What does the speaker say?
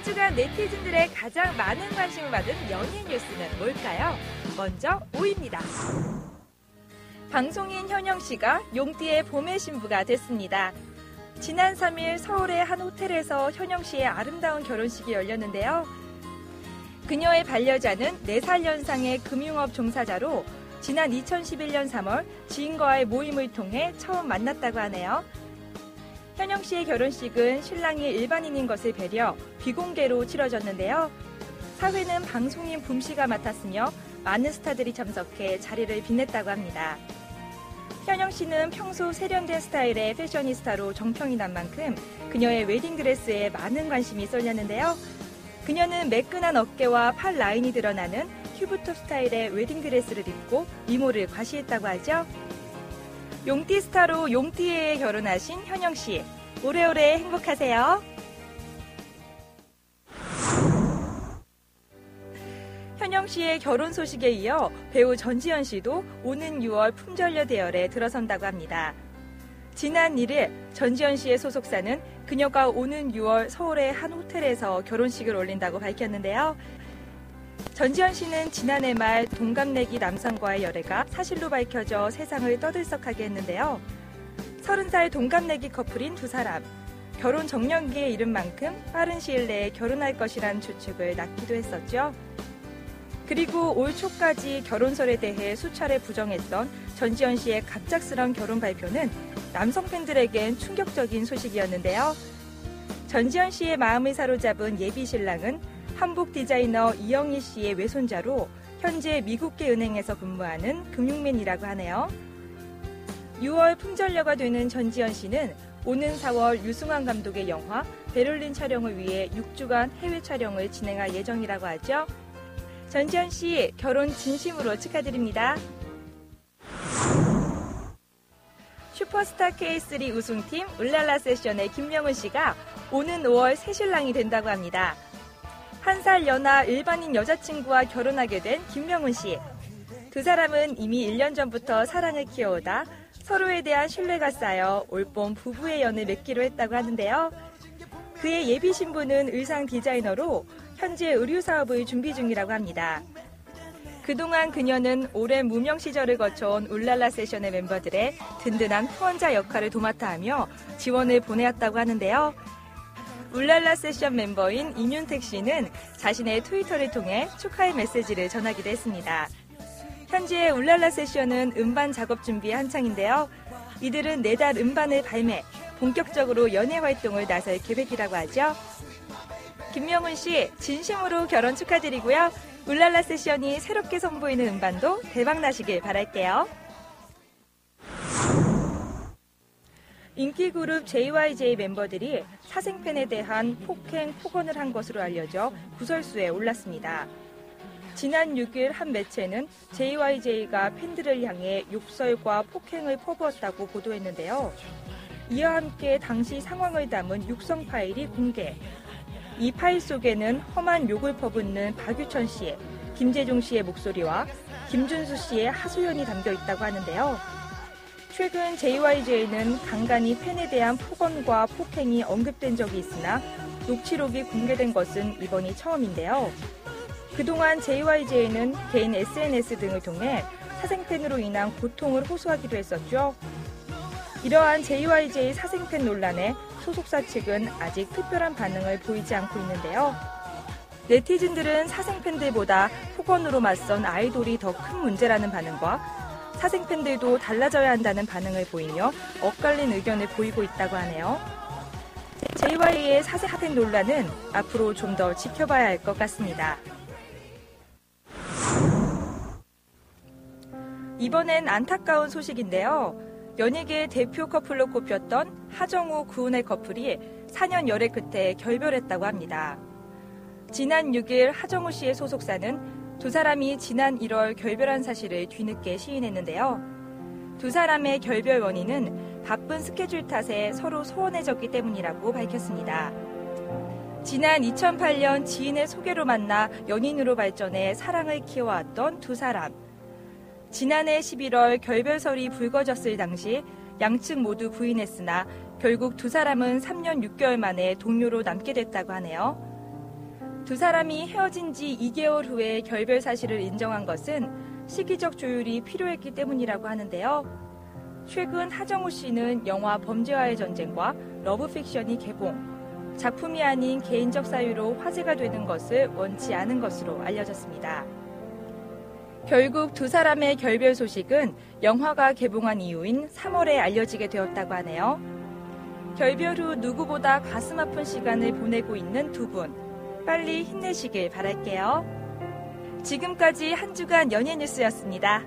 한 주간 네티즌들의 가장 많은 관심을 받은 연예 뉴스는 뭘까요? 먼저 5위입니다. 방송인 현영 씨가 용띠의 봄의 신부가 됐습니다. 지난 3일 서울의 한 호텔에서 현영 씨의 아름다운 결혼식이 열렸는데요. 그녀의 반려자는 4살 연상의 금융업 종사자로 지난 2011년 3월 지인과의 모임을 통해 처음 만났다고 하네요. 현영 씨의 결혼식은 신랑이 일반인인 것을 배려 비공개로 치러졌는데요. 사회는 방송인 붐 씨가 맡았으며 많은 스타들이 참석해 자리를 빛냈다고 합니다. 현영 씨는 평소 세련된 스타일의 패셔니스타로 정평이 난 만큼 그녀의 웨딩드레스에 많은 관심이 쏠렸는데요. 그녀는 매끈한 어깨와 팔 라인이 드러나는 큐브톱 스타일의 웨딩드레스를 입고 미모를 과시했다고 하죠. 용띠 스타로 용띠에 결혼하신 현영 씨, 오래오래 행복하세요. 현영 씨의 결혼 소식에 이어 배우 전지현 씨도 오는 6월 품절녀 대열에 들어선다고 합니다. 지난 1일 전지현 씨의 소속사는 그녀가 오는 6월 서울의 한 호텔에서 결혼식을 올린다고 밝혔는데요. 전지현 씨는 지난해 말 동갑내기 남성과의 열애가 사실로 밝혀져 세상을 떠들썩하게 했는데요. 30살 동갑내기 커플인 두 사람, 결혼 정년기에 이른 만큼 빠른 시일 내에 결혼할 것이란 추측을 낳기도 했었죠. 그리고 올 초까지 결혼설에 대해 수차례 부정했던 전지현 씨의 갑작스런 결혼 발표는 남성 팬들에겐 충격적인 소식이었는데요. 전지현 씨의 마음을 사로잡은 예비 신랑은 한복 디자이너 이영희 씨의 외손자로 현재 미국계 은행에서 근무하는 금융맨이라고 하네요. 6월 품절녀가 되는 전지현 씨는 오는 4월 유승환 감독의 영화 베를린 촬영을 위해 6주간 해외 촬영을 진행할 예정이라고 하죠. 전지현 씨 결혼 진심으로 축하드립니다. 슈퍼스타 K3 우승팀 울랄라 세션의 김명훈 씨가 오는 5월 새신랑이 된다고 합니다. 1살 연하 일반인 여자친구와 결혼하게 된 김명훈 씨. 두 사람은 이미 1년 전부터 사랑을 키워오다 서로에 대한 신뢰가 쌓여 올봄 부부의 연을 맺기로 했다고 하는데요. 그의 예비 신부는 의상 디자이너로 현재 의류 사업을 준비 중이라고 합니다. 그동안 그녀는 오랜 무명 시절을 거쳐온 울랄라 세션의 멤버들의 든든한 후원자 역할을 도맡아 하며 지원을 보내왔다고 하는데요. 울랄라 세션 멤버인 임윤택 씨는 자신의 트위터를 통해 축하의 메시지를 전하기도 했습니다. 현재 울랄라 세션은 음반 작업 준비에 한창인데요. 이들은 내달 음반을 발매, 본격적으로 연예 활동을 나설 계획이라고 하죠. 김명훈 씨, 진심으로 결혼 축하드리고요. 울랄라 세션이 새롭게 선보이는 음반도 대박나시길 바랄게요. 인기 그룹 JYJ 멤버들이 사생팬에 대한 폭행, 폭언을 한 것으로 알려져 구설수에 올랐습니다. 지난 6일 한 매체는 JYJ가 팬들을 향해 욕설과 폭행을 퍼부었다고 보도했는데요. 이와 함께 당시 상황을 담은 육성 파일이 공개. 이 파일 속에는 험한 욕을 퍼붓는 박유천 씨의, 김재중 씨의 목소리와 김준수 씨의 하소연이 담겨 있다고 하는데요. 최근 JYJ는 간간히 팬에 대한 폭언과 폭행이 언급된 적이 있으나 녹취록이 공개된 것은 이번이 처음인데요. 그동안 JYJ는 개인 SNS 등을 통해 사생팬으로 인한 고통을 호소하기도 했었죠. 이러한 JYJ 사생팬 논란에 소속사 측은 아직 특별한 반응을 보이지 않고 있는데요. 네티즌들은 사생팬들보다 폭언으로 맞선 아이돌이 더 큰 문제라는 반응과 사생팬들도 달라져야 한다는 반응을 보이며 엇갈린 의견을 보이고 있다고 하네요. JYJ의 사생팬 논란은 앞으로 좀 더 지켜봐야 할 것 같습니다. 이번엔 안타까운 소식인데요. 연예계 대표 커플로 꼽혔던 하정우, 구은혜 커플이 4년 열애 끝에 결별했다고 합니다. 지난 6일 하정우 씨의 소속사는 두 사람이 지난 1월 결별한 사실을 뒤늦게 시인했는데요. 두 사람의 결별 원인은 바쁜 스케줄 탓에 서로 소원해졌기 때문이라고 밝혔습니다. 지난 2008년 지인의 소개로 만나 연인으로 발전해 사랑을 키워왔던 두 사람. 지난해 11월 결별설이 불거졌을 당시 양측 모두 부인했으나 결국 두 사람은 3년 6개월 만에 동료로 남게 됐다고 하네요. 두 사람이 헤어진 지 2개월 후에 결별 사실을 인정한 것은 시기적 조율이 필요했기 때문이라고 하는데요. 최근 하정우 씨는 영화 범죄와의 전쟁과 러브픽션이 개봉, 작품이 아닌 개인적 사유로 화제가 되는 것을 원치 않은 것으로 알려졌습니다. 결국 두 사람의 결별 소식은 영화가 개봉한 이후인 3월에 알려지게 되었다고 하네요. 결별 후 누구보다 가슴 아픈 시간을 보내고 있는 두 분, 빨리 힘내시길 바랄게요. 지금까지 한 주간 연예 뉴스였습니다.